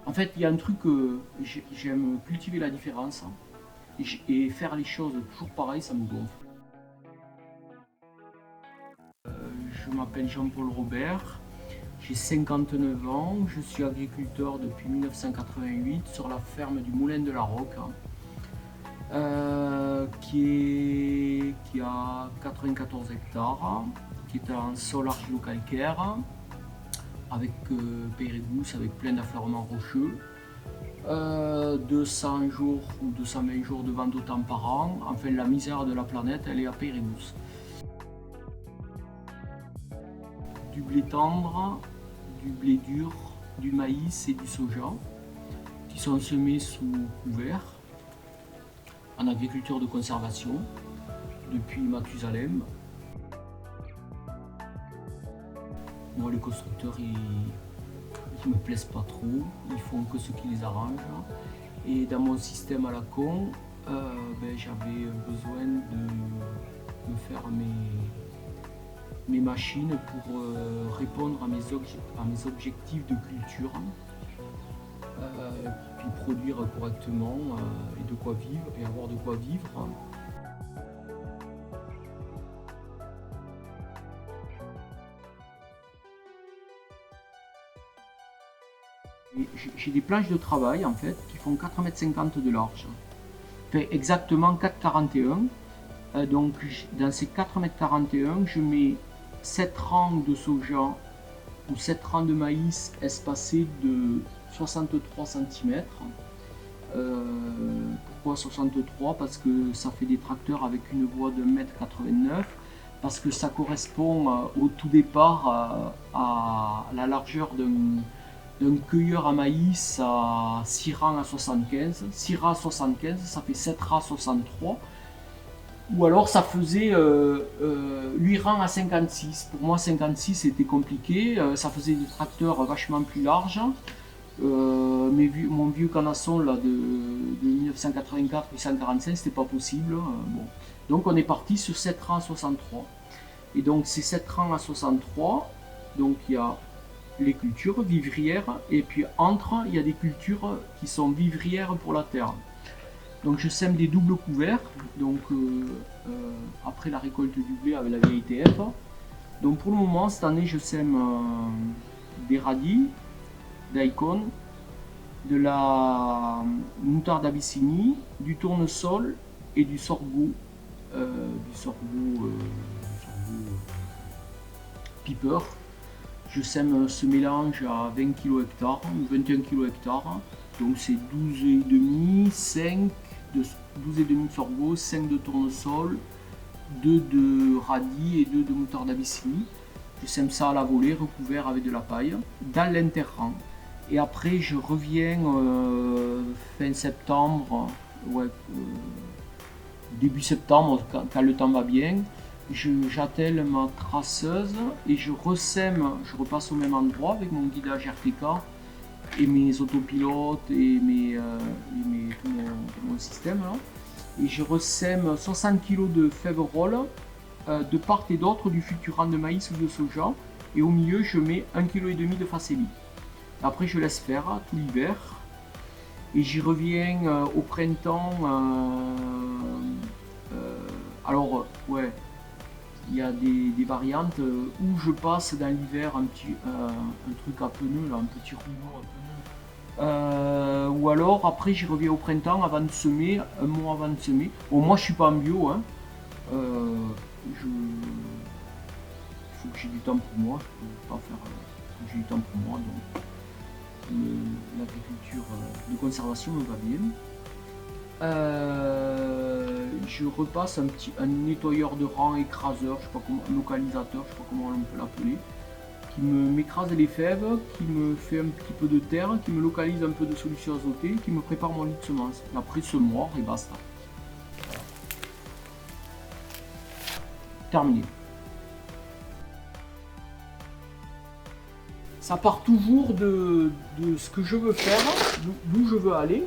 En fait, il y a un truc que j'aime cultiver la différence et faire les choses toujours pareil, ça me gonfle. Je m'appelle Jean-Paul Robert, j'ai 59 ans, je suis agriculteur depuis 1988 sur la ferme du Moulin de la Roque, qui a 94 hectares, qui est un sol argilo-calcaire, avec Périgousse, avec plein d'affleurements rocheux. 200 jours ou 220 jours de vent d'automne par an. Enfin, la misère de la planète, elle est à Périgousse. Du blé tendre, du blé dur, du maïs et du soja, qui sont semés sous couvert, en agriculture de conservation, depuis Mathusalem. Moi, les constructeurs, ils me plaisent pas trop, ils font que ce qui les arrange. Et dans mon système à la con, j'avais besoin de me faire mes machines pour répondre à mes objectifs de culture, puis produire correctement et de quoi vivre et avoir de quoi vivre. J'ai des planches de travail en fait qui font 4,50 m de large, enfin, exactement 4,41 m. Donc dans ces 4,41 m, je mets 7 rangs de soja ou 7 rangs de maïs espacés de 63 cm. Pourquoi 63? Parce que ça fait des tracteurs avec une voie de 1,89 m, parce que ça correspond au tout départ à la largeur d'un cueilleur à maïs à 6 rangs à 75. 6 rangs à 75, ça fait 7 rangs à 63. Ou alors ça faisait 8 rangs à 56. Pour moi 56 c'était compliqué, ça faisait des tracteurs vachement plus larges. Mon vieux canasson là, de 1984-845, c'était pas possible. Bon. Donc on est parti sur 7 rangs à 63. Et donc ces 7 rangs à 63, donc il y a les cultures vivrières, et puis entre, il y a des cultures qui sont vivrières pour la terre. Donc je sème des doubles couverts, donc après la récolte du blé avec la vieille TF. Donc pour le moment, cette année, je sème des radis, daikon, de la moutarde d'Abyssinie, du tournesol et du sorgho. Piper. Je sème ce mélange à 20 kg hectare ou 21 kg hectare. Donc c'est 12,5, 5 de 12,5 de sorgho, 5 de tournesol, 2 de radis et 2 de moutarde d'Abyssinie. Je sème ça à la volée, recouvert avec de la paille, dans l'interrang. Et après, je reviens fin septembre, début septembre, quand le temps va bien. J'attelle ma traceuse et je ressème, je repasse au même endroit avec mon guidage RTK et mes autopilotes et tout mon système là. Et je ressème 60 kg de fèves roll de part et d'autre du futurant de maïs ou de soja, et au milieu je mets 1,5 kg de facélie. Après je laisse faire tout l'hiver et j'y reviens au printemps. Alors ouais, il y a des variantes où je passe dans l'hiver un truc à pneus, là, un petit rouleau à pneus. Ou alors après j'y reviens au printemps avant de semer, un mois avant de semer. Bon, moi je suis pas en bio, hein. Il faut que j'ai du temps pour moi, je peux pas faire. Faut que j'ai du temps pour moi, donc l'agriculture de conservation me va bien. Je repasse un nettoyeur de rang, écraseur, je sais pas comment, localisateur, je sais pas comment on peut l'appeler, qui m'écrase les fèves, qui me fait un petit peu de terre, qui me localise un peu de solution azotée, qui me prépare mon lit de semences. Après semoir et basta. Voilà. Terminé. Ça part toujours de ce que je veux faire, d'où je veux aller.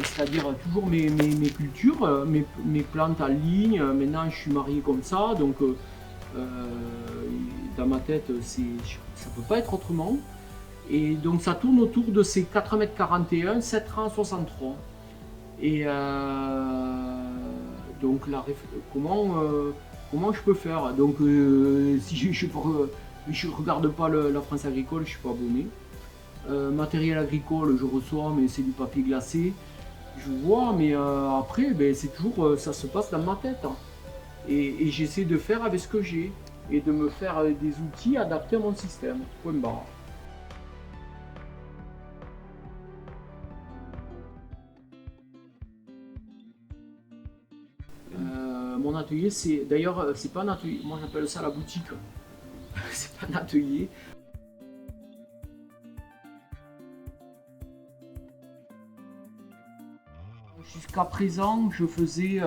C'est-à-dire toujours mes cultures, mes plantes en ligne. Maintenant je suis marié comme ça, donc dans ma tête ça peut pas être autrement. Et donc ça tourne autour de ces 4,41 m, 7 rangs 63. Et donc comment je peux faire? Donc si je regarde pas la France agricole, je suis pas abonné. Matériel agricole, je reçois, mais c'est du papier glacé. Je vois, mais après, ben, c'est toujours, ça se passe dans ma tête, hein. Et j'essaie de faire avec ce que j'ai et de me faire des outils adaptés à mon système. Point barre. Mon atelier, c'est d'ailleurs, c'est pas un atelier, moi j'appelle ça la boutique. C'est pas un atelier. Jusqu'à présent, je faisais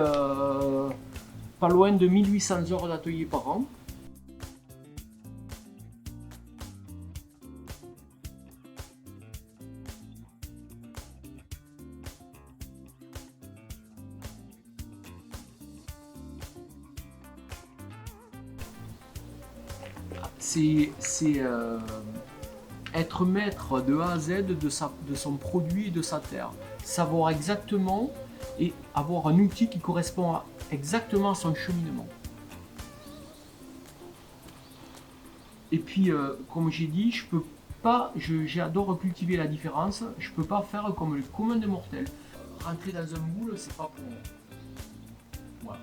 pas loin de 1800 heures d'atelier par an. C'est être maître de A à Z de son produit et de sa terre. Savoir exactement et avoir un outil qui correspond exactement à son cheminement. Et puis, comme j'ai dit, je peux pas, j'adore cultiver la différence, je peux pas faire comme le commun des mortels. Rentrer dans un moule, c'est pas pour moi. Voilà.